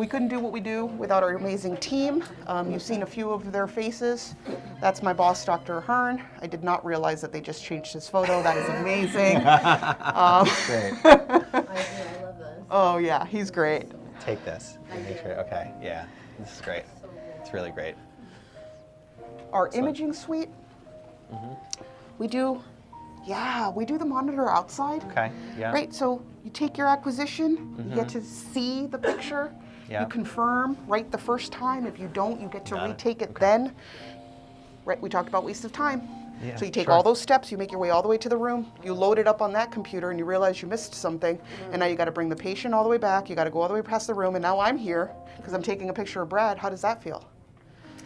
We couldn't do what we do without our amazing team. You've seen a few of their faces. That's my boss, Dr. Hearn. I did not realize that they just changed his photo. That is amazing. Great. I love this. Oh yeah, he's great. Take this. Make sure. Okay. Yeah. This is great. It's really great. Our imaging suite, we do the monitor outside. Okay. Yeah. Right, so you take your acquisition, you get to see the picture, Yeah. you confirm right the first time. If you don't, you get to Got it. retake it Okay. then. Right, we talked about waste of time. Yeah, So you take sure. all those steps, you make your way all the way to the room, you load it up on that computer and you realize you missed something, and now you gotta bring the patient all the way back, you gotta go all the way past the room, and now I'm here because I'm taking a picture of Brad. How does that feel?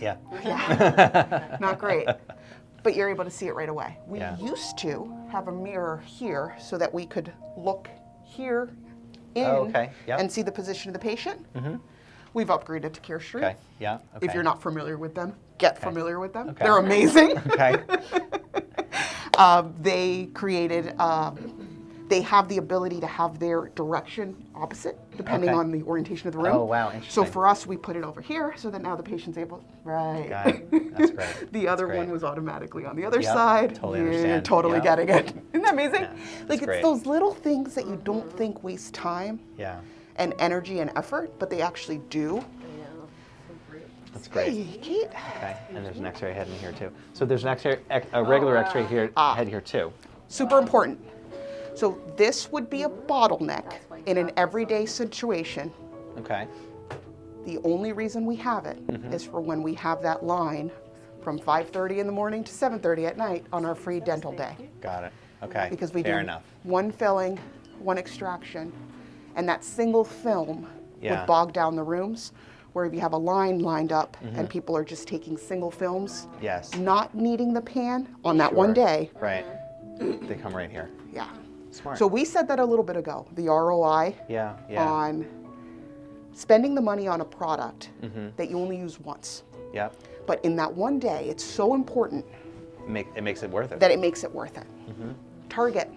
Yeah. Yeah, not great. But you're able to see it right away. We Yeah. used to have a mirror here so that we could look here in Oh, okay. Yep. and see the position of the patient. We've upgraded to Carestream. Okay. Yeah. Okay. If you're not familiar with them, get Okay. familiar with them. Okay. They're amazing. Okay. They created, they have the ability to have their direction opposite depending Okay. on the orientation of the room. Oh, wow, So interesting. for us, we put it over here so that now the patient's able, right. Got it. That's great. The other That's one great. was automatically on the other Yep, side. totally You're understand. totally Yep. getting it. Isn't that amazing? Yeah, Like that's it's great. those little things that you don't think waste time Yeah. and energy and effort, but they actually do. I know. So great. That's great. Hey, Kate. Okay. And there's an X-ray head in here too. So there's an X-ray, a regular X-ray here, head here too. Super important. So this would be a bottleneck in an everyday situation. Okay. The only reason we have it is for when we have that line from 5:30 in the morning to 7:30 at night on our free dental day. Got it. Okay. Because we Fair do enough. one filling, one extraction, and that single film Yeah. would bog down the rooms, where if you have a line lined up and people are just taking single films, Yes. not needing the pan on that one Sure. day. Right. They come right here. Yeah. Smart. So we said that a little bit ago, the ROI Yeah. Yeah. on spending the money on a product Mm-hmm. that you only use once. Yep. But in that one day, it's so important It makes it worth it. that it makes it worth it. Mm-hmm. Target.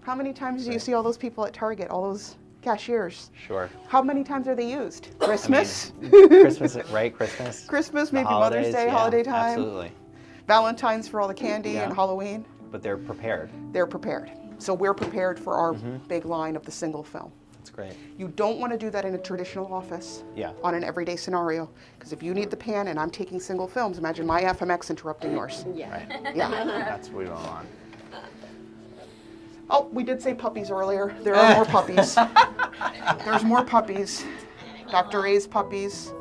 How many times do you see all those people at Target, all those cashiers? Sure. How many times are they used? Christmas? Christmas, right? Christmas. Christmas, The maybe holidays, Mother's Day, yeah, holiday time. Absolutely. Valentine's for all the candy Yeah. and Halloween. But they're prepared. They're prepared. So we're prepared for our big line of the single film. That's great. You don't want to do that in a traditional office Yeah. on an everyday scenario. Because if you need the pan and I'm taking single films, imagine my FMX interrupting yours. Yeah. Right. Yeah. That's what we don't want. Oh, we did say puppies earlier. There are more puppies. There's more puppies. Dr. A's puppies.